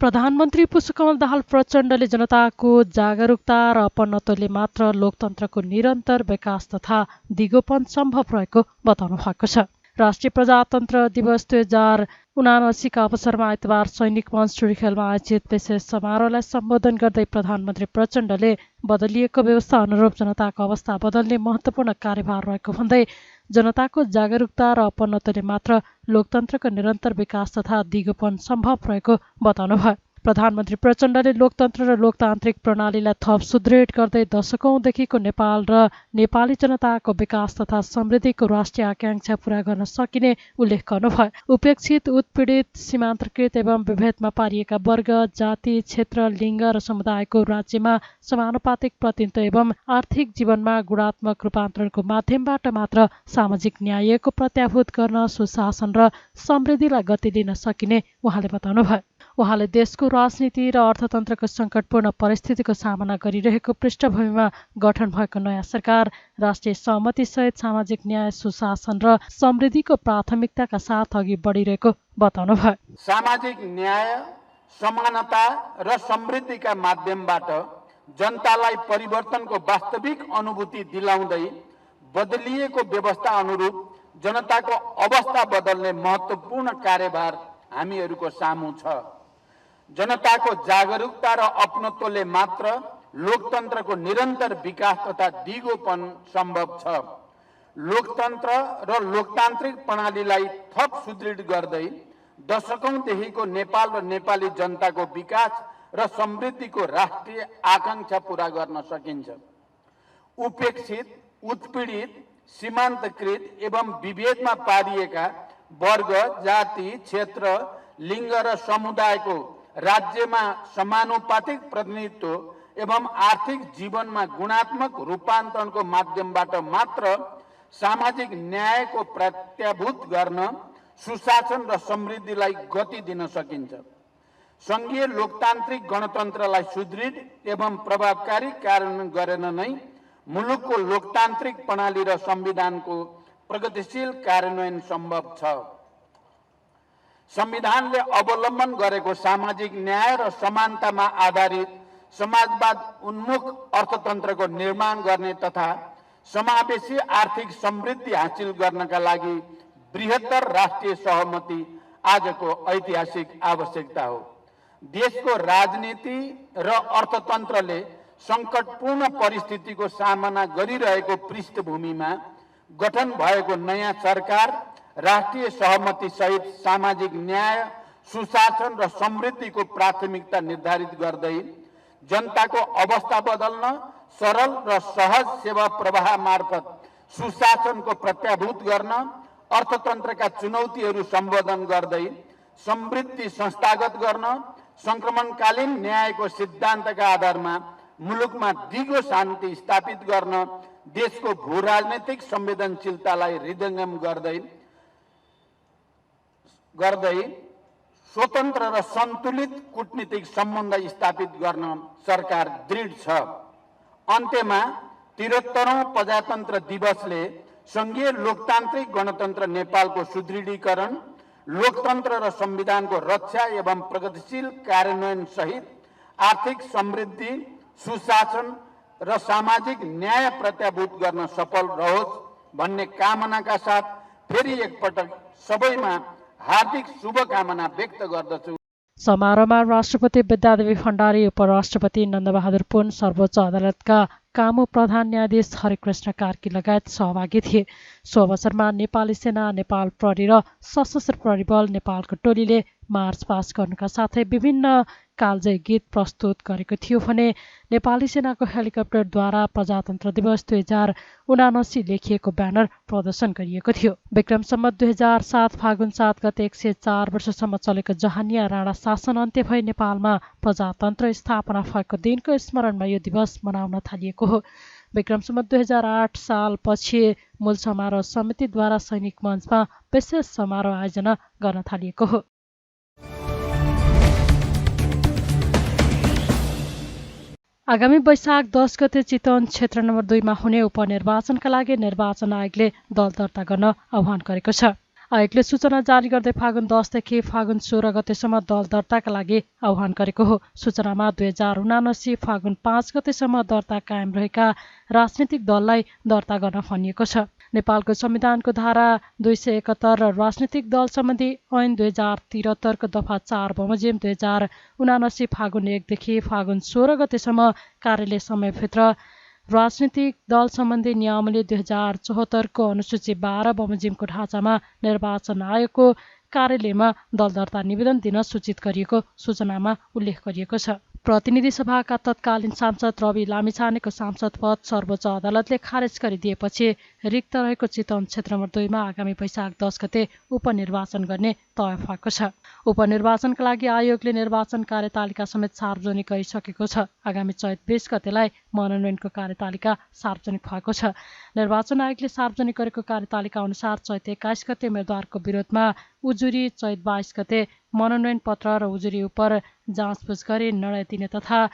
प्रधानमन्त्री पुष्पकमल दाहाल प्रचण्डले जनताको जागरुकता र अपनत्वले मात्र लोकतन्त्रको निरन्तर विकास तथा दिगोपन सम्भव रहेको बताउनु भएको छ। राष्ट्रिय प्रजातन्त्र दिवस 2079का अवसरमा आइतबार सैनिक मञ्च टुरिखेलमा आयोजित विशेष समारोहलाई सम्बोधन गर्दै प्रधानमन्त्री प्रचण्डले बदलिएको व्यवस्था अनुरूप जनताको अवस्था बदल्ने महत्त्वपूर्ण कार्यभार रहेको भन्दै जनताको जागरुकता र अपनत्वले मात्र लोकतन्त्रको निरन्तर विकास तथा दिगोपन सम्भव रहेको बताउनुभयो। प्रधानमन्त्री प्रचण्डले लोकतन्त्र र लोकतान्त्रिक प्रणालीलाई थप सुदृढ गर्दै दशकौंदेखिको नेपाल र नेपाली जनताको विकास तथा समृद्धिको राष्ट्रिय आकांक्षा पूरा गर्न सकिने उल्लेख गर्नुभयो। उपेक्षित, उत्पीडित, सीमान्तकृत एवं विभेदमा पारिएका वर्ग, जाति, क्षेत्र, लिङ्ग र समुदायको राज्यमा समानुपातिक प्रतिनिधित्व एवं आर्थिक जीवनमा गुणात्मक रूपान्तरणको माध्यमबाट मात्र सामाजिक न्यायको प्रत्याभूत गर्न, सुशासन र समृद्धिलाई गति दिन सकिने उहाँले बताउनुभयो। उहाँले देशको राजनीति र अर्थतन्त्रको सङ्कटपूर्ण परिस्थितिको सामना गरिरहेको पृष्ठभूमिमा गठन भएको नयाँ सरकार राष्ट्रिय सहमतिसहित सामाजिक न्याय, सुशासन र समृद्धिको प्राथमिकताका साथ अघि बढिरहेको बताउनुभयो। सामाजिक न्याय, समानता र समृद्धिका माध्यमबाट जनतालाई परिवर्तनको वास्तविक अनुभूति दिलाउँदै बदलिएको व्यवस्था अनुरूप जनताको अवस्था बदल्ने महत्त्वपूर्ण कार्यभार हामीहरूको सामु छ। जनताको जागरुकता र अपनत्वले मात्र लोकतन्त्रको निरन्तर विकास तथा दिगोपन सम्भव छ। लोकतन्त्र र लोकतान्त्रिक प्रणालीलाई थप सुदृढ गर्दै दशकौंदेखिको नेपाल र नेपाली जनताको विकास र समृद्धिको राष्ट्रिय आकांक्षा पूरा गर्न सकिन्छ। उपेक्षित, उत्पीडित, सीमान्तकृत एवं विभेदमा पारिएका वर्ग, जाति, क्षेत्र, लिङ्ग र समुदायको राज्यमा समानुपातिक प्रतिनिधित्व एवं आर्थिक जीवनमा गुणात्मक रूपान्तरणको माध्यमबाट मात्र सामाजिक न्यायको प्रत्याभूत गर्न, सुशासन र समृद्धिलाई गति दिन सकिन्छ। संघीय लोकतान्त्रिक गणतन्त्रलाई सुदृढ एवं प्रभावकारी कार्यान्वयन गरेर नै मुलुकको लोकतान्त्रिक प्रणाली र संविधानको प्रगतिशील कार्यान्वयन सम्भव छ। संविधानले अवलम्बन गरेको सामाजिक न्याय र समानतामा आधारित समाजवाद उन्मुख अर्थतन्त्रको निर्माण गर्ने तथा समावेशी आर्थिक समृद्धि हासिल गर्नका लागि बृहत्तर राष्ट्रिय सहमति आजको ऐतिहासिक आवश्यकता हो। देशको राजनीति र अर्थतन्त्रले सङ्कटपूर्ण परिस्थितिको सामना गरिरहेको पृष्ठभूमिमा गठन भएको नयाँ सरकार राष्ट्रिय सहमति सहित सामाजिक न्याय, सुशासन र समृद्धिको प्राथमिकता निर्धारित गर्दै जनताको अवस्था बदल्न, सरल र सहज सेवा प्रवाह मार्फत सुशासनको प्रत्याभूत गर्न, अर्थतन्त्रका चुनौतीहरू सम्बोधन गर्दै समृद्धि संस्थागत गर्न, संक्रमणकालीन न्यायको सिद्धान्तका आधारमा मुलुकमा दिगो शान्ति स्थापित गर्न, देशको भू राजनैतिक संवेदनशीलतालाई हृदयङ्गम गर्दै स्वतन्त्र र सन्तुलित कूटनीतिक सम्बन्ध स्थापित गर्न सरकार दृढ छ। अन्त्यमा 73औं प्रजातन्त्र दिवसले संघीय लोकतान्त्रिक गणतन्त्र नेपालको सुदृढीकरण, लोकतन्त्र र संविधानको रक्षा एवं प्रगतिशील कार्यान्वयन सहित आर्थिक समृद्धि, सुशासन र सामाजिक न्याय प्रत्याभूत गर्न सफल रहोस् भन्ने कामनाका साथ फेरि एकपटक सबैमा हार्दिक शुभकामना व्यक्त गर्दछु। समारोहमा राष्ट्रपति विद्यादेवी भण्डारी, उपराष्ट्रपति नन्दबहादुर पुन, सर्वोच्च अदालतका कामु प्रधान न्यायाधीश हरिकृष्ण कार्की लगायत सहभागी थिए। सो अवसरमा नेपाली सेना, नेपाल प्रहरी र सशस्त्र प्रहरी बल नेपालको टोलीले मार्च पास गर्नुका साथै विभिन्न कालजयी गीत प्रस्तुत गरेको थियो भने नेपाली सेनाको हेलिकप्टरद्वारा प्रजातन्त्र दिवस 2079 लेखिएको ब्यानर प्रदर्शन गरिएको थियो। विक्रम सम्वत 2007 फागुन 7 गते 104 वर्षसम्म चलेको जहानिया राणा शासन अन्त्य भई नेपालमा प्रजातन्त्र स्थापना भएको दिनको स्मरणमा यो दिवस मनाउन थालिएको हो। विक्रम सम्वत 2008 साल पछि मूल समारोह समितिद्वारा सैनिक मञ्चमा विशेष समारोह आयोजना गर्न थालिएको हो। आगामी वैशाख 10 गते चितवन क्षेत्र नम्बर 2 मा हुने उपनिर्वाचनका लागि निर्वाचन आयोगले दल दर्ता गर्न आह्वान गरेको छ। आयोगले सूचना जारी गर्दै फागुन 10 देखि फागुन 16 गतेसम्म दल दर्ताका लागि आह्वान गरेको हो। सूचनामा 2079 फागुन 5 गतेसम्म दर्ता कायम रहेका राजनीतिक दललाई दर्ता गर्न भनिएको छ। नेपालको संविधानको धारा 271 र राजनीतिक दल सम्बन्धी ऐन 2073 को दफा 4 बमोजिम 2079 फागुन 1 देखि फागुन 16 गतेसम्म कार्यालय समयभित्र राजनीतिक दल सम्बन्धी नियमावली 2074 को अनुसूची 12 बमोजिमको ढाँचामा निर्वाचन आयोगको कार्यालयमा दल दर्ता निवेदन दिन सूचित गरिएको सूचनामा उल्लेख गरिएको छ। प्रतिनिधि सभाका तत्कालीन सांसद रवि लामिछानेको सांसद पद सर्वोच्च अदालतले खारेज गरिदिएपछि रिक्त रहेको चितवन क्षेत्र नम्बर 2 मा आगामी वैशाख 10 गते उपनिर्वाचन गर्ने तय भएको छ। उपनिर्वाचनका लागि आयोगले निर्वाचन कार्यतालिका समेत सार्वजनिक गरिसकेको छ। आगामी चैत 20 गतेलाई मनोनयनको कार्यतालिका सार्वजनिक भएको छ। निर्वाचन आयोगले सार्वजनिक गरेको कार्यतालिका अनुसार चैत 21 गते उम्मेद्वारको विरोधमा उजुरी, चैत 22 गते मनोनयन पत्र र उजुरी उप जाँचबुझ गरी निर्णय दिने तथा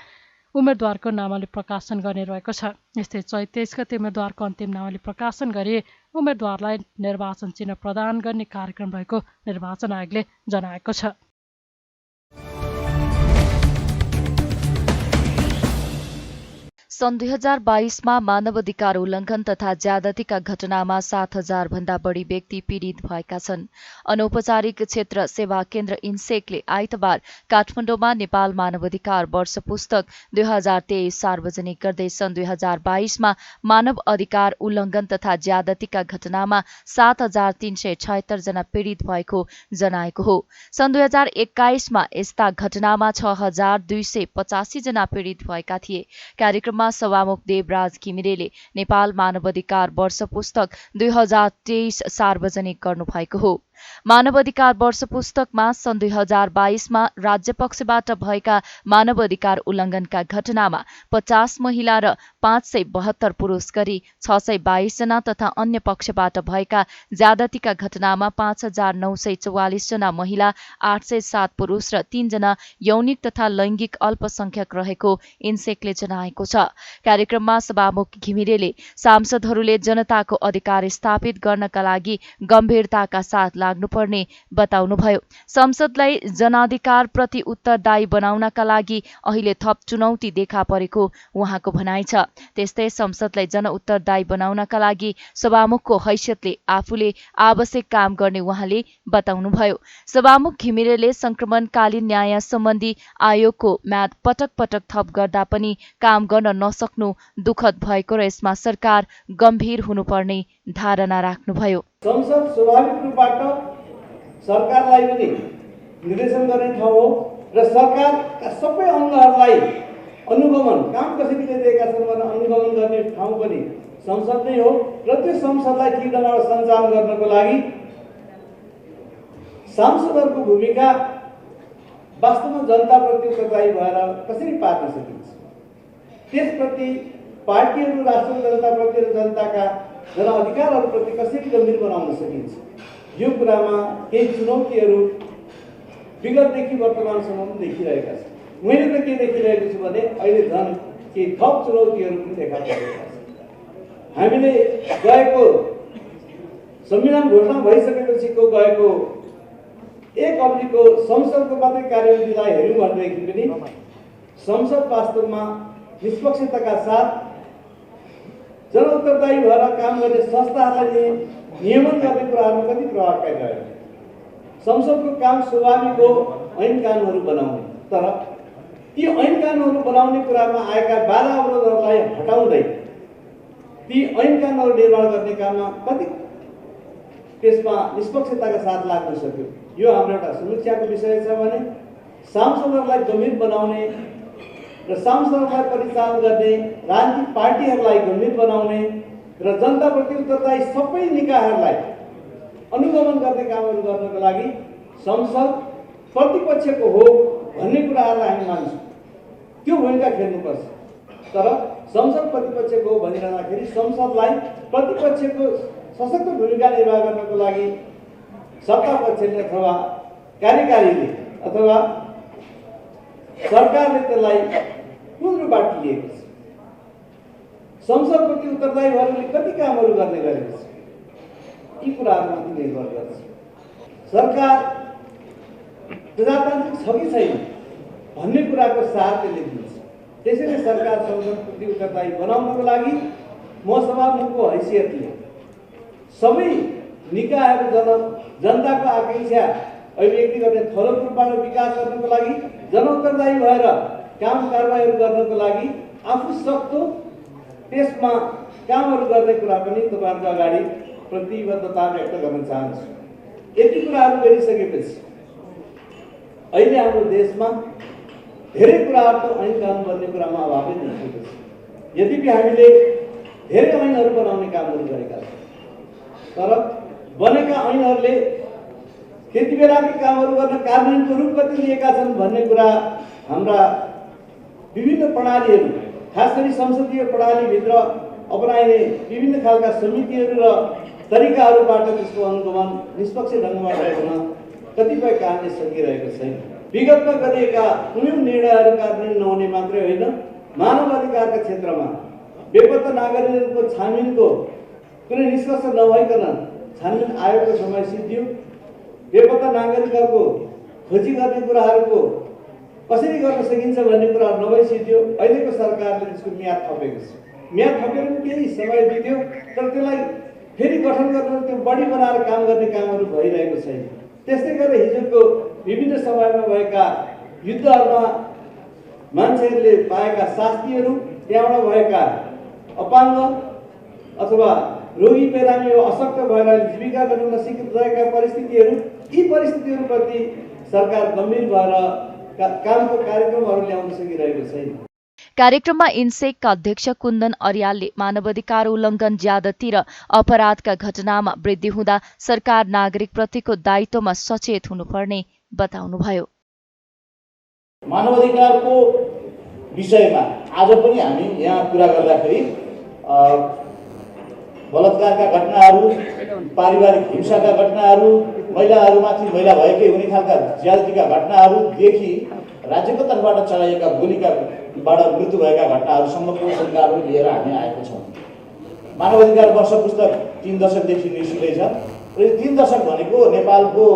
उम्मेद्वारको नामावली प्रकाशन गर्ने रहेको छ। यस्तै चैत 23 गते उम्मेद्वारको अन्तिम नामावली प्रकाशन गरी उम्मेद्वारलाई निर्वाचन चिन्ह प्रदान गर्ने कार्यक्रम रहेको निर्वाचन आयोगले जनाएको छ। सन् 2022 मा मानवाधिकार उल्लङ्घन तथा ज्यादतीका घटनामा 7,000 भन्दा बढी व्यक्ति पीडित भएका छन्। अनौपचारिक क्षेत्र सेवा केन्द्र इन्सेकले आइतबार काठमाडौँमा नेपाल मानवाधिकार वर्ष पुस्तक 2023 सार्वजनिक गर्दै सन् 2022 मा मानव अधिकार उल्लङ्घन तथा ज्यादतीका घटनामा 7,376 जना पीडित भएको जनाएको हो। सन् 2021 मा यस्ता घटनामा 6,285 जना पीडित भएका थिए। कार्यक्रममा सभामुख देवराज घिमिरेले नेपाल मानवाधिकार वर्ष पुस्तक 2023 सार्वजनिक गर्नुभएको हो। मानवाधिकार वर्ष पुस्तकमा सन् 2022 मा राज्य पक्षबाट भएका मानवाधिकार उल्लङ्घनका घटनामा 50 महिला र 572 पुरुष गरी 622 जना तथा अन्य पक्षबाट भएका ज्यादतीका घटनामा 5,944 जना महिला, 807 पुरुष र 3 जना यौनिक तथा लैङ्गिक अल्पसंख्यक रहेको इन्सेकले जनाएको छ। कार्यक्रममा सभामुख घिमिरेले सांसदहरूले जनताको अधिकार स्थापित गर्नका लागि गम्भीरताका साथ लाग्नुपर्ने बताउनुभयो। संसदलाई जनाधिकार प्रति उत्तरदायी बनाउनका लागि अहिले थप चुनौती देखा परेको उहाँको भनाइ छ। त्यस्तै संसदलाई जन उत्तरदायी बनाउनका लागि सभामुखको हैसियतले आफूले आवश्यक काम गर्ने उहाँले बताउनुभयो। सभामुख घिमिरेले संक्रमणकालीन न्याय सम्बन्धी आयोगको म्याद पटक पटक थप गर्दा पनि काम गर्न नसक्नु दुःखद भएको र यसमा सरकार गम्भीर हुनुपर्ने धारणा राख्नुभयो। संसद स्वाभाविक रूपबाट सरकारलाई पनि निर्देशन गर्ने ठाउँ हो र सरकारका सबै अङ्गहरूलाई अनुगमन काम कसरी गरिरहेका छन् भनेर अनुगमन गर्ने ठाउँ पनि संसद नै हो र त्यो संसदलाई ठिक ढङ्गबाट सञ्चालन गर्नको लागि सांसदहरूको भूमिका वास्तवमा जनताप्रति उत्तरदायी भएर कसरी पार्न सकिन्छ, त्यसप्रति पार्टीहरू राष्ट्रको जनताप्रति र जनताका जनअधिकारहरूप्रति कसरी गम्भीर बनाउन सकिन्छ, यो कुरामा केही चुनौतीहरू विगतदेखि वर्तमानसम्म पनि देखिरहेका छन्। मैले त के देखिरहेको छु भने अहिले झन् केही थप चुनौतीहरू पनि देखा परेका छन्। हामीले गएको संविधान घोषणा भइसकेपछिको गएको एक अवधिको संसदको मात्रै कार्यविधिलाई हेऱ्यौँ भनेदेखि पनि संसद वास्तवमा निष्पक्षताका साथ जनउत्तरदायी भएर काम गर्ने संस्थाहरूलाई नियमन गर्ने कुराहरूमा कति प्रभावकारी रह्यो। संसदको काम स्वाभाविक हो ऐन कानुनहरू बनाउने, तर ती ऐन कानुनहरू बनाउने कुरामा आएका बाधा अवरोधहरूलाई हटाउँदै ती ऐन कानुनहरू निर्माण गर्ने काममा कति त्यसमा निष्पक्षताका साथ लाग्न सक्यो, यो हाम्रो एउटा समीक्षाको विषय छ। भने सांसदहरूलाई गम्भीर बनाउने र सांसदहरूलाई परिचालन गर्ने, राजनीतिक पार्टीहरूलाई गम्भीर बनाउने र जनताप्रति उत्तरदायी सबै निकायहरूलाई अनुगमन गर्ने कामहरू गर्नको लागि संसद प्रतिपक्षको हो भन्ने कुराहरूलाई हामी मान्छौँ, त्यो भूमिका खेल्नुपर्छ। तर संसद प्रतिपक्षको हो भनिरहँदाखेरि संसदलाई प्रतिपक्षको सशक्त भूमिका निर्वाह गर्नको लागि सत्ता पक्षले अथवा कार्यकारीले अथवा सरकारले त्यसलाई कुन रूपबाट लिएको छ, संसदप्रति उत्तरदायी भएर कति कामहरू गर्ने गरेको छ, यी कुराहरूमाथि निर्भर गर्छ। सरकार प्रजातान्त्रिक छ कि छैन भन्ने कुराको सार त्यसले दिन्छ। त्यसैले सरकार संसदप्रति उत्तरदायी बनाउनको लागि म सभामुखको हैसियतले सबै निकायहरू जनताको आकांक्षा अभिव्यक्ति गर्ने थलो रूपबाट विकास गर्नको लागि जनउत्तरदायी भएर काम कारबाहीहरू गर्नको लागि आफू सक्दो त्यसमा कामहरू गर्ने कुरा पनि तपाईँहरूको अगाडि प्रतिबद्धता व्यक्त गर्न चाहन्छु। यति कुराहरू गरिसकेपछि अहिले हाम्रो देशमा धेरै कुराहरूको ऐन कानुन बन्ने कुरामा अभावै देखिएको छ। यद्यपि हामीले धेरै ऐनहरू बनाउने कामहरू गरेका छौँ, तर बनेका ऐनहरूले त्यति बेलाकै कामहरू गर्न कार्यान्वयनको रूप कति लिएका छन् भन्ने कुरा हाम्रा विभिन्न प्रणालीहरू, खास गरी संसदीय प्रणालीभित्र अपनाइने विभिन्न खालका समितिहरू र तरिकाहरूबाट त्यसको अनुगमन निष्पक्ष ढङ्गबाट हुन कतिपय कामले सकिरहेको छैन। विगतमा गरिएका कुनै निर्णयहरू कार्यान्वयन नहुने मात्रै होइन, मानव अधिकारका क्षेत्रमा बेपत्ता नागरिकहरूको छानबिनको कुनै निष्कर्ष नभइकन छानबिन आयोगको समय सिद्धियो। बेपत्ता नागरिकहरूको खोजी गर्ने कुराहरूको कसरी गर्न सकिन्छ भन्ने कुरा नभई सिद्धियो। अहिलेको सरकारले त्यसको म्याद थपेको छ। म्याद थपेर पनि केही समय बित्यो, तर त्यसलाई फेरि गठन गर्न त्यो बढी बनाएर काम गर्ने कामहरू भइरहेको छैन। त्यस्तै गरेर हिजोको विभिन्न समयमा भएका युद्धहरूमा मान्छेहरूले पाएका शास्तिहरू, त्यहाँबाट भएका अपाङ्ग अथवा रोगी बिरामी वा अशक्त भएर जीविका गर्न नसकिरहेका परिस्थितिहरू, यी परिस्थितिहरूप्रति सरकार गम्भीर भएर कामको कार्यक्रमहरू ल्याउन सकिरहेको छैन। कार्यक्रममा इन्सेकका अध्यक्ष कुन्दन अर्यालले मानवाधिकार उल्लङ्घन, ज्यादती र अपराधका घटनामा वृद्धि हुँदा सरकार नागरिकप्रतिको दायित्वमा सचेत हुनुपर्ने बताउनुभयो। मानवाधिकारको विषयमा आज पनि हामी यहाँ कुरा गर्दाखेरि बलात्कारका घटनाहरू, पारिवारिक हिंसाका घटनाहरू, महिलाहरूमाथि महिला भएकै हुने खालका ज्यादतीका घटनाहरूदेखि राज्यको तर्फबाट चलाइएका गोलीकाबाट मृत्यु भएका घटनाहरूसम्मको शङ्काहरू लिएर हामी आएको छौँ। मानवाधिकार वर्ष पुस्तक 3 दशकदेखि निस्किँदैछ र यो 3 दशक भनेको नेपालको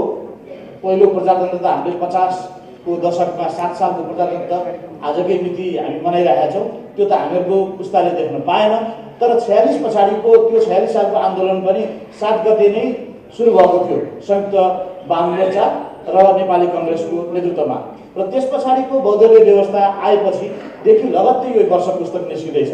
पहिलो प्रजातन्त्र त हामीले 50 को दशकमा 7 सालको प्रजातन्त्र आजकै मिति हामी मनाइरहेका छौँ। त्यो त हामीहरूको पुस्ताले देख्न पाएन, तर 46 पछाडिको त्यो 46 सालको आन्दोलन पनि 7 गते नै सुरु भएको थियो संयुक्त वाममोर्चा र नेपाली कङ्ग्रेसको नेतृत्वमा, र त्यस पछाडिको बहुदलीय व्यवस्था आएपछिदेखि लगत्तै यो वर्ष पुस्तक निस्किँदैछ।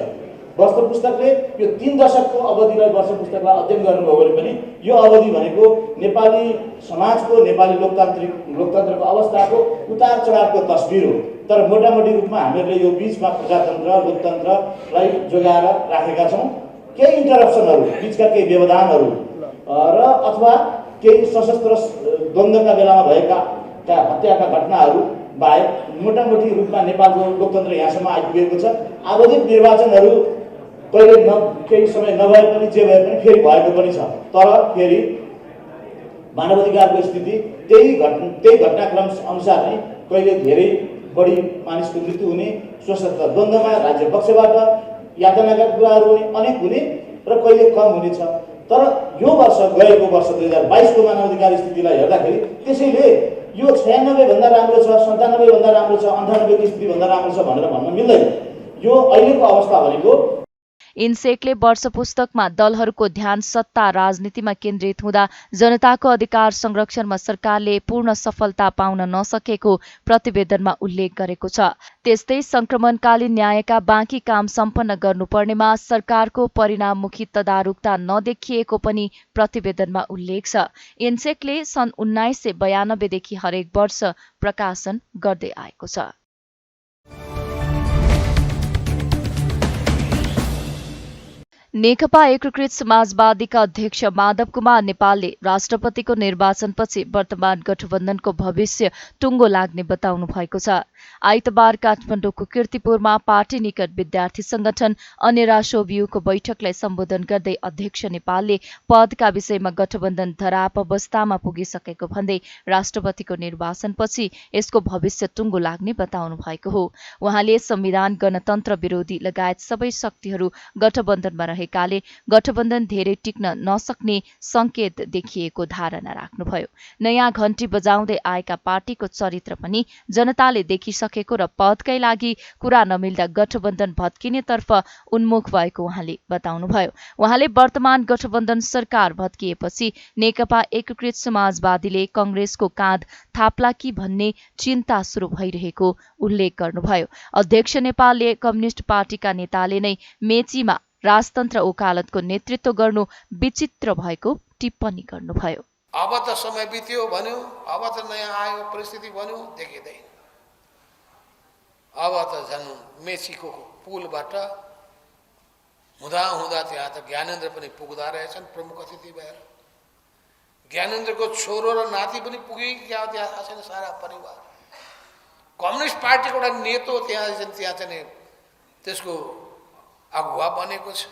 वर्ष पुस्तकले यो 3 दशकको अवधिलाई वर्ष पुस्तकलाई अध्ययन गर्नुभयो भने पनि यो अवधि भनेको नेपाली समाजको, नेपाली लोकतन्त्रको अवस्थाको उतार चढावको तस्बिर हो। तर मोटामोटी रूपमा हामीहरूले यो बिचमा प्रजातन्त्र, लोकतन्त्रलाई जोगाएर राखेका छौँ। केही इन्टरप्सनहरू, बिचका केही व्यवधानहरू र अथवा केही सशस्त्र द्वन्द्वका बेलामा भएका हत्याका घटनाहरू बाहेक मोटामोटी रूपमा नेपालको लोकतन्त्र यहाँसम्म आइपुगेको छ। आवधिक निर्वाचनहरू कहिले केही समय नभए पनि जे भए पनि फेरि भएको पनि छ, तर फेरि मानवाधिकारको स्थिति त्यही घटनाक्रम अनुसार नै कहिले धेरै बढी मानिसको मृत्यु हुने, सशस्त्र द्वन्द्वमा राज्य पक्षबाट यातनाका कुराहरू हुने, अनेक हुने र कहिले कम हुनेछ। तर यो वर्ष, गएको वर्ष 2022 को मानवाधिकार स्थितिलाई हेर्दाखेरि त्यसैले यो 96 भन्दा राम्रो छ, 97 भन्दा राम्रो छ, 98 को स्थिति भन्दा राम्रो छ भनेर भन्न मिल्दैन। यो अहिलेको अवस्था भनेको इन्सेकले वर्ष पुस्तकमा दलहरूको ध्यान सत्ता राजनीतिमा केन्द्रित हुँदा जनताको अधिकार संरक्षणमा सरकारले पूर्ण सफलता पाउन नसकेको प्रतिवेदनमा उल्लेख गरेको छ। त्यस्तै संक्रमणकालीन न्यायका बाँकी काम सम्पन्न गर्नुपर्नेमा सरकारको परिणाममुखी तदारुकता नदेखिएको पनि प्रतिवेदनमा उल्लेख छ। इन्सेकले सन् 1992 देखि हरेक वर्ष प्रकाशन गर्दै आएको छ। नेकपा एकीकृत समाजवादीका अध्यक्ष माधव कुमार नेपालले राष्ट्रपतिको निर्वाचनपछि वर्तमान गठबन्धनको भविष्य टुङ्गो लाग्ने बताउनु भएको छ। आइतबार काठमाडौँको कीर्तिपुरमा पार्टी निकट विद्यार्थी संगठन अन्यरा सोभियुको बैठकलाई सम्बोधन गर्दै अध्यक्ष नेपालले पदका विषयमा गठबन्धन धराप अवस्थामा पुगिसकेको भन्दै राष्ट्रपतिको निर्वाचनपछि यसको भविष्य टुङ्गो लाग्ने बताउनु भएको हो। उहाँले संविधान, गणतन्त्र विरोधी लगायत सबै शक्तिहरू गठबन्धनमा रहेकाले गठबन्धन धेरै टिक्न नसक्ने संकेत देखिएको धारणा राख्नुभयो। नयाँ घण्टी बजाउँदै आएका पार्टीको चरित्र पनि जनताले देखिसकेको र पदकै लागि कुरा नमिल्दा गठबन्धन भत्किनेतर्फ उन्मुख भएको उहाँले बताउनुभयो। उहाँले वर्तमान गठबन्धन सरकार भत्किएपछि नेकपा एकीकृत समाजवादीले कांग्रेसको काँध थाप्ला कि भन्ने चिन्ता सुरु भइरहेको उल्लेख गर्नुभयो। अध्यक्ष नेपालले कम्युनिस्ट पार्टीका नेताले नै मेचीमा राजतन्त्र ओकालतको नेतृत्व गर्नु विचित्र भएको टिप्पणी गर्नुभयो। अब त समय बित्यो भन्यो, अब त नयाँ आयो परिस्थिति भन्यो, देखिँदैन। अब त झन् मेचीको पुलबाट हुँदा हुँदा त्यहाँ त ज्ञानेन्द्र पनि पुग्दा रहेछन् प्रमुख अतिथि भएर। ज्ञानेन्द्रको छोरो र नाति पनि पुगे क्या त्यहाँ छैन, सारा परिवार। कम्युनिस्ट पार्टीको एउटा नेतो त्यहाँ चाहिँ त्यसको अगुवा बनेको छ।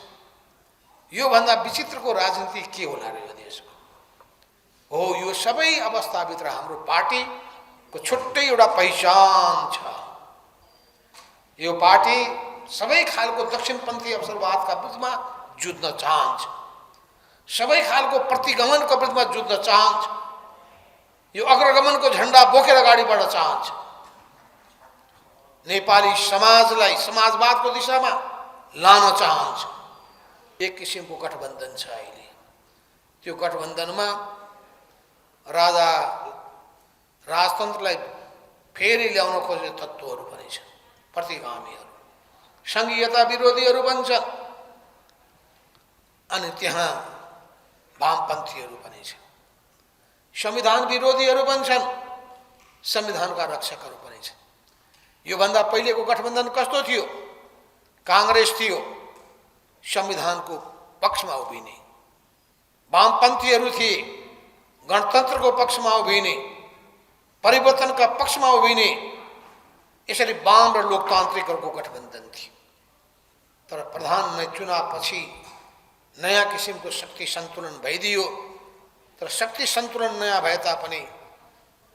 योभन्दा विचित्रको राजनीति के होला र यो देशको? हो, यो सबै अवस्थाभित्र हाम्रो पार्टीको छुट्टै एउटा पहिचान छ। यो पार्टी सबै खालको दक्षिणपन्थी अवसरवादका विरुद्धमा जुझ्न चाहन्छ, सबै खालको प्रतिगमनको विरुद्धमा जुझ्न चाहन्छ, यो अग्रगमनको झण्डा बोकेर अगाडि बढ्न चाहन्छ, नेपाली समाजलाई समाजवादको दिशामा लान चाहन्छ। एक किसिमको गठबन्धन छ अहिले। त्यो गठबन्धनमा राजतन्त्रलाई फेरि ल्याउन खोज्ने तत्त्वहरू पनि छन्, प्रतिगामीहरू, सङ्घीयता विरोधीहरू पनि छन्, अनि त्यहाँ वामपन्थीहरू पनि छन्, संविधान विरोधीहरू पनि छन्, संविधानका रक्षकहरू पनि छन्। योभन्दा पहिलेको गठबन्धन कस्तो थियो? कांग्रेस थियो संविधानको पक्षमा उभिने, वामपन्थीहरू थिए गणतन्त्रको पक्षमा उभिने, परिवर्तनका पक्षमा उभिने। यसरी वाम र लोकतान्त्रिकहरूको गठबन्धन थियो। तर प्रधान चुनावपछि नयाँ किसिमको शक्ति सन्तुलन भइदियो। तर शक्ति सन्तुलन नयाँ भए तापनि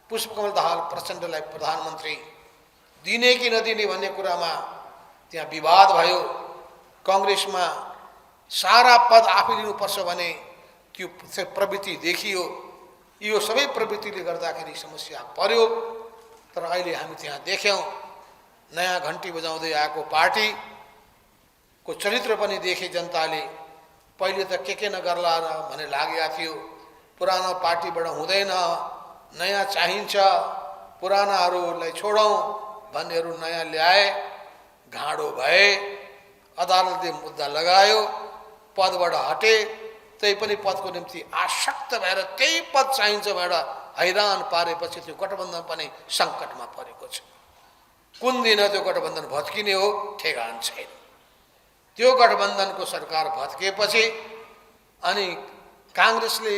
पुष्पकमल दाहाल प्रचण्डलाई प्रधानमन्त्री दिने कि नदिने भन्ने कुरामा त्यहाँ विवाद भयो। कांग्रेसमा सारा पद आफै लिनुपर्छ भने त्यो प्रवृत्ति देखियो। यो सबै प्रवृत्तिले गर्दाखेरि समस्या पर्यो। तर अहिले हामी त्यहाँ देख्यौँ नयाँ घण्टी बजाउँदै आएको पार्टीको चरित्र पनि देखे जनताले। पहिले त के नगर्ला र भन्ने लागेको थियो। पुरानो पार्टीबाट हुँदैन, नयाँ चाहिन्छ, पुरानाहरूलाई छोडौँ भन्नेहरू नयाँ ल्याए, घाँडो भए, अदालतले मुद्दा लगायो, पदबाट हटे। त्यही पनि पदको निम्ति आसक्त भएर त्यही पद चाहिन्छ भनेर हैरान पारेपछि त्यो गठबन्धन पनि सङ्कटमा परेको छ। कुन दिन त्यो गठबन्धन भत्किने हो ठेगान छैन। त्यो गठबन्धनको सरकार भत्किएपछि अनि काङ्ग्रेसले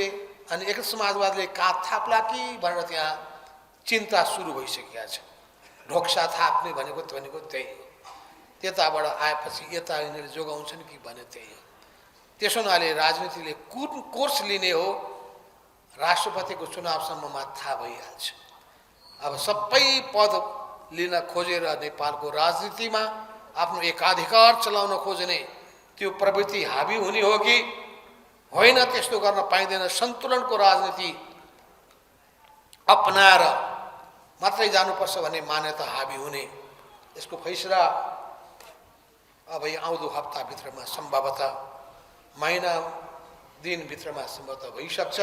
अनि एकीकृत समाजवादीले काँध थाप्ला कि भनेर त्यहाँ चिन्ता सुरु भइसकेका छ। ढोक्सा थाप्ने भनेको त्यही हो। त्यताबाट आएपछि यता यिनीहरूले जोगाउँछन् कि भने त्यही हो। त्यसो हुनाले राजनीतिले कुन कोर्स लिने हो राष्ट्रपतिको चुनावसम्ममा थाहा भइहाल्छ। अब सबै पद लिन खोजेर नेपालको राजनीतिमा आफ्नो एकाधिकार चलाउन खोज्ने त्यो प्रवृत्ति हाबी हुने हो कि होइन, त्यस्तो गर्न पाइँदैन। सन्तुलनको राजनीति अपनाएर मात्रै जानुपर्छ भन्ने मान्यता हाबी हुने, यसको फैसला अब आउँदो हप्ताभित्रमा सम्भवतः महिना दिनभित्रमा सम्भवतः भइसक्छ।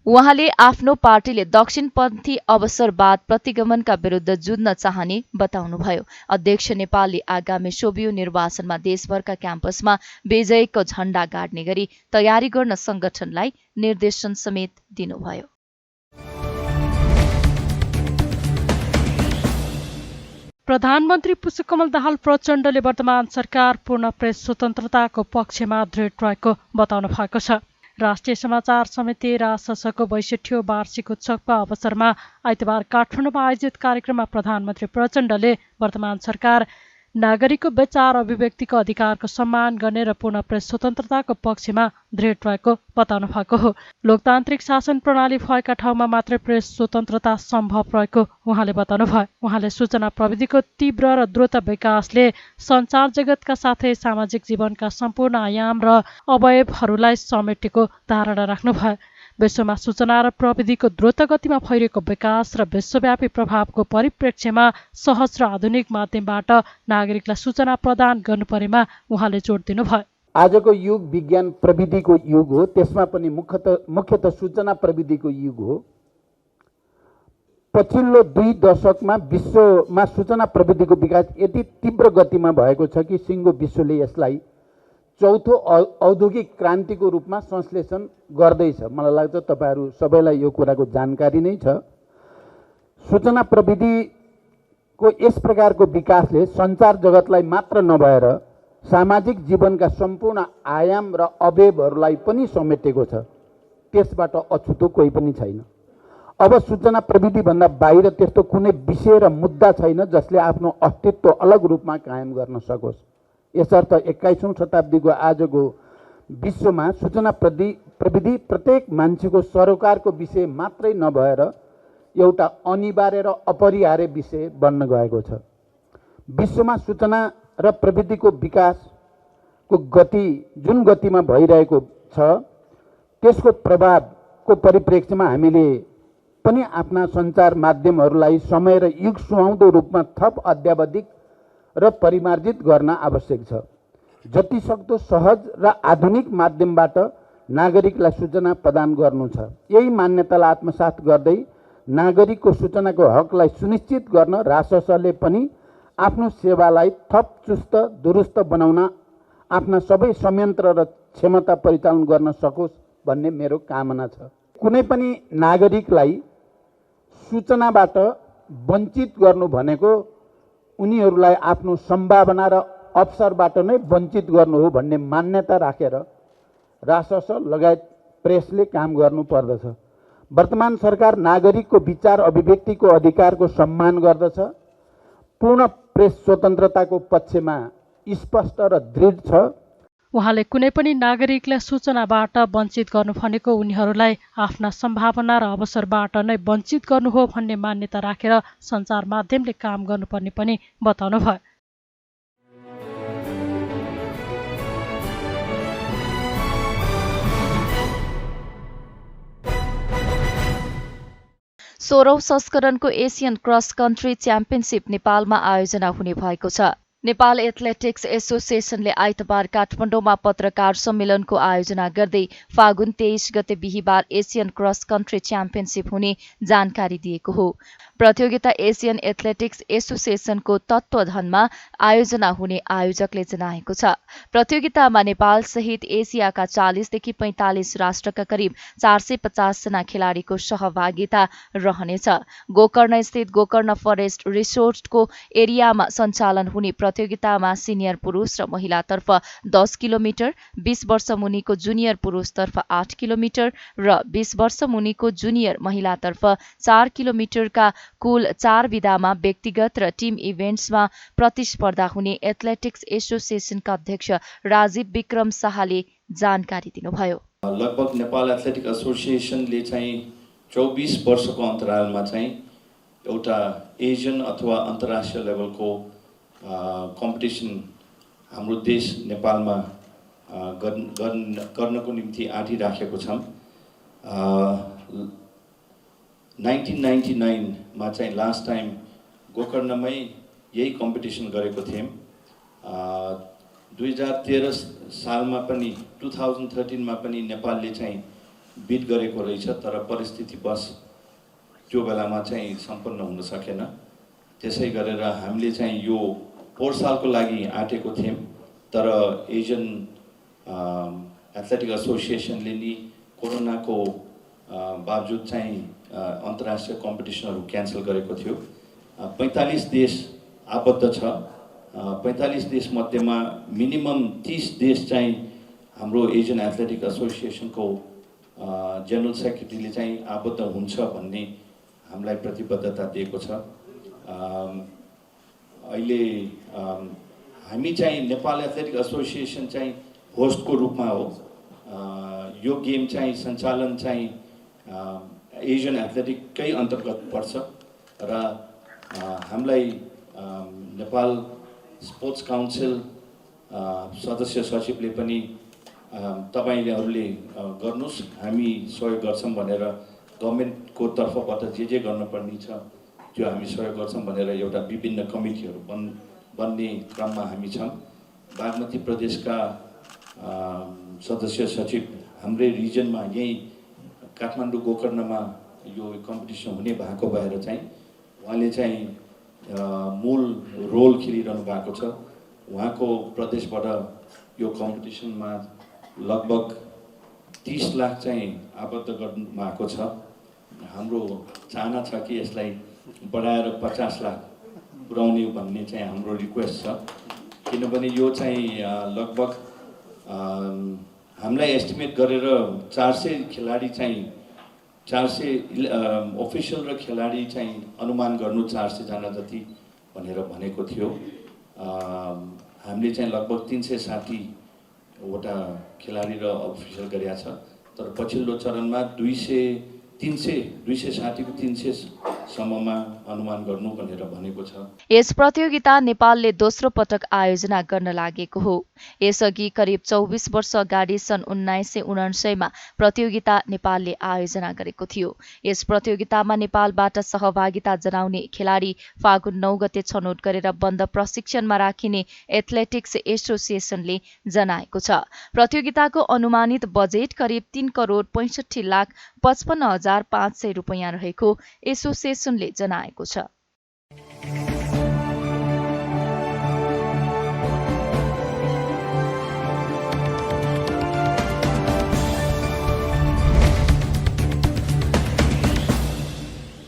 उहाँले आफ्नो पार्टीले दक्षिणपन्थी अवसरवाद प्रतिगमनका विरुद्ध जुझ्न चाहने बताउनुभयो। अध्यक्ष नेपालले आगामी सोभियो निर्वाचनमा देशभरका क्याम्पसमा विजयको झण्डा गाड्ने गरी तयारी गर्न संगठनलाई निर्देशन समेत दिनुभयो। प्रधानमन्त्री पुष्पकमल दाहाल प्रचण्डले वर्तमान सरकार पूर्ण प्रेस स्वतन्त्रताको पक्षमा दृढ रहेको बताउनु भएको छ। राष्ट्रिय समाचार समिति राससको 62औं वार्षिक उत्सवको अवसरमा आइतबार काठमाडौँमा आयोजित कार्यक्रममा प्रधानमन्त्री प्रचण्डले वर्तमान सरकार नागरिकको विचार अभिव्यक्तिको अधिकारको सम्मान गर्ने र पूर्ण प्रेस स्वतन्त्रताको पक्षमा दृढ रहेको बताउनु भएको हो। लोकतान्त्रिक शासन प्रणाली भएका ठाउँमा मात्रै प्रेस स्वतन्त्रता सम्भव रहेको उहाँले बताउनुभयो। उहाँले सूचना प्रविधिको तीव्र र द्रुत विकासले सञ्चार जगतका साथै सामाजिक जीवनका सम्पूर्ण आयाम र अवयवहरूलाई समेटेको धारणा राख्नुभयो। विश्वमा सूचना र प्रविधिको द्रुत गतिमा भइरहेको विकास र विश्वव्यापी प्रभावको परिप्रेक्ष्यमा सहज र आधुनिक माध्यमबाट नागरिकलाई सूचना प्रदान गर्नुपर्नेमा उहाँले जोड दिनुभयो। आजको युग विज्ञान प्रविधिको युग हो, त्यसमा पनि मुख्यतः सूचना प्रविधिको युग हो। पछिल्लो 2 दशकमा विश्वमा सूचना प्रविधिको विकास यति तीव्र गतिमा भएको छ कि सिङ्गो विश्वले यसलाई चौथो औद्योगिक क्रान्तिको रूपमा संश्लेषण गर्दैछ। मलाई लाग्छ तपाईहरू सबैलाई यो कुराको जानकारी नै छ। सूचना प्रविधिको यस प्रकारको विकासले सञ्चार जगतलाई मात्र नभएर सामाजिक जीवनका सम्पूर्ण आयाम र अवयवहरूलाई पनि समेटेको छ। त्यसबाट अछुतो कोही पनि छैन। अब सूचना प्रविधिभन्दा बाहिर त्यस्तो कुनै विषय र मुद्दा छैन जसले आफ्नो अस्तित्व अलग रूपमा कायम गर्न सकोस्। यसर्थ 21औं शताब्दीको आजको विश्वमा सूचना प्रविधि प्रत्येक मान्छेको सरोकारको विषय मात्रै नभएर एउटा अनिवार्य र अपरिहार्य विषय बन्न गएको छ। विश्वमा सूचना र प्रविधिको विकासको गति जुन गतिमा भइरहेको छ त्यसको प्रभावको परिप्रेक्ष्यमा हामीले पनि आफ्ना सञ्चार माध्यमहरूलाई समय र युग सुहाउँदो रूपमा थप अद्यावधिक र परिमार्जित गर्न आवश्यक छ। जति सक्दो सहज र आधुनिक माध्यमबाट नागरिकलाई सूचना प्रदान गर्नु छ। यही मान्यतालाई आत्मसात गर्दै नागरिकको सूचनाको हकलाई सुनिश्चित गर्न राजशासनले पनि आफ्नो सेवालाई थप चुस्त दुरुस्त बनाउन आफ्ना सबै संयन्त्र र क्षमता परिचालन गर्न सकोस् भन्ने मेरो कामना छ। कुनै पनि नागरिकलाई सूचनाबाट वञ्चित गर्नु भनेको उनीहरूलाई आफ्नो सम्भावना र अवसरबाट नै वञ्चित गर्नु हो भन्ने मान्यता राखेर राजशासन लगायत प्रेसले काम गर्नु पर्दछ। वर्तमान सरकार नागरिकको विचार अभिव्यक्तिको अधिकारको सम्मान गर्दछ, पूर्ण प्रेस स्वतन्त्रताको पक्षमा स्पष्ट र दृढ छ। उहाँले कुनै पनि नागरिकलाई सूचनाबाट वञ्चित गर्नु भनेको उनीहरूलाई आफ्ना सम्भावना र अवसरबाट नै वञ्चित गर्नु हो भन्ने मान्यता राखेर सञ्चार माध्यमले काम गर्नुपर्ने पनि बताउनुभयो। सोह्रौं संस्करणको एसियन क्रस कन्ट्री च्याम्पियनसिप नेपालमा आयोजना हुने भएको छ। नेपाल एथलेटिक्स एसोसिएसनले आइतबार काठमाडौँमा पत्रकार सम्मेलनको आयोजना गर्दै फागुन 23 गते बिहीबार एसियन क्रस कन्ट्री च्याम्पियनसिप हुने जानकारी दिएको हो। प्रतियोगिता एसियन एथलेटिक्स एसोसिएसनको तत्त्वावधानमा आयोजना हुने आयोजकले जनाएको छ। प्रतियोगितामा नेपाल सहित एसियाका 40 देखि 45 राष्ट्रका करिब 450 जना खेलाडीको सहभागिता रहनेछ। गोकर्ण स्थित गोकर्ण फरेस्ट रिसोर्टको एरियामा सञ्चालन हुने प्रतियोगितामा सिनियर पुरुष र महिलातर्फ 10 किलोमिटर, 20 वर्ष मुनिको जुनियर पुरुषतर्फ 8 किलोमिटर र 20 वर्ष मुनिको जुनियर महिलातर्फ 4 किलोमिटरका कुल 4 विधामा व्यक्तिगत र टिम इभेन्ट्समा प्रतिस्पर्धा हुने एथलेटिक्स एसोसिएसनका अध्यक्ष राजीव विक्रम शाहले जानकारी दिनुभयो। लगभग नेपाल एथलेटिक एसोसिएसनले चाहिँ 24 वर्षको अन्तरालमा चाहिँ एउटा एसियन अथवा अन्तर्राष्ट्रिय लेभलको कम्पिटिसन हाम्रो देश नेपालमा गर्नको निम्ति आँटिराखेको छौँ। 1999 मा चाहिँ लास्ट टाइम गोकर्णमै यही कम्पिटिसन गरेको थियौँ। 2013 सालमा पनि 2013 मा पनि नेपालले चाहिँ बिट गरेको रहेछ, तर परिस्थितिवश त्यो बेलामा चाहिँ सम्पन्न हुन सकेन। त्यसै गरेर हामीले चाहिँ यो 4 सालको लागि आँटेको थियौँ, तर एसियन एथलेटिक एसोसिएसनले नि कोरोनाको बावजुद चाहिँ अन्तर्राष्ट्रिय कम्पिटिसनहरू क्यान्सल गरेको थियो। 45 देश आबद्ध छ। 45 देश मध्येमा मिनिमम 30 देश चाहिँ हाम्रो एसियन एथलेटिक एसोसिएसनको जनरल सेक्रेटरीले चाहिँ आबद्ध हुन्छ भन्ने हामीलाई प्रतिबद्धता दिएको छ। अहिले हामी चाहिँ नेपाल एथलेटिक एसोसिएसन चाहिँ होस्टको रूपमा हो। यो गेम चाहिँ सञ्चालन चाहिँ एसियन एथलेटिककै अन्तर्गत पर्छ र हामीलाई नेपाल स्पोर्ट्स काउन्सिल सदस्य सचिवले पनि तपाईँहरूले गर्नुहोस्, हामी सहयोग गर्छौँ भनेर गभर्मेन्टको तर्फबाट जे गर्नुपर्ने छ त्यो हामी सहयोग गर्छौँ भनेर एउटा विभिन्न कमिटीहरू बन्ने क्रममा हामी छौँ। बागमती प्रदेशका सदस्य सचिव हाम्रै रिजनमा यही काठमाडौँ गोकर्णमा यो कम्पिटिसन हुने भएको भएर चाहिँ उहाँले चाहिँ मूल रोल खेलिरहनु भएको छ। उहाँको प्रदेशबाट यो कम्पिटिसनमा लगभग 30 लाख चाहिँ आबद्ध गर्नु भएको छ। हाम्रो चाहना छ कि यसलाई बढाएर 50 लाख पुर्याउने भन्ने चाहिँ हाम्रो रिक्वेस्ट छ, किनभने यो चाहिँ लगभग हामीलाई एस्टिमेट गरेर 400 खेलाडी चाहिँ 400 अफिसियल र खेलाडी चाहिँ अनुमान गर्नु 400 जना जति भनेर भनेको थियो। हामीले चाहिँ लगभग 360 वटा खेलाडी र अफिसियल गरेका छ, तर पछिल्लो चरणमा 260 को 300 सम्ममा अनुमान गर्नु भनेर भनेको छ। यस प्रतियोगिता नेपालले दोस्रो पटक आयोजना गर्न लागेको हो। यसअघि करिब 24 वर्ष अगाडि सन् 1979 मा प्रतियोगिता नेपालले आयोजना गरेको थियो। यस प्रतियोगितामा नेपालबाट सहभागिता जनाउने खेलाडी फागुन 9 गते छनौट गरेर बन्द प्रशिक्षणमा राखिने एथलेटिक्स एसोसिएसनले जनाएको छ। प्रतियोगिताको अनुमानित बजेट करिब 3,65,55,500 रुपैयाँ रहेको एसोसिएसनले जनाएको छ।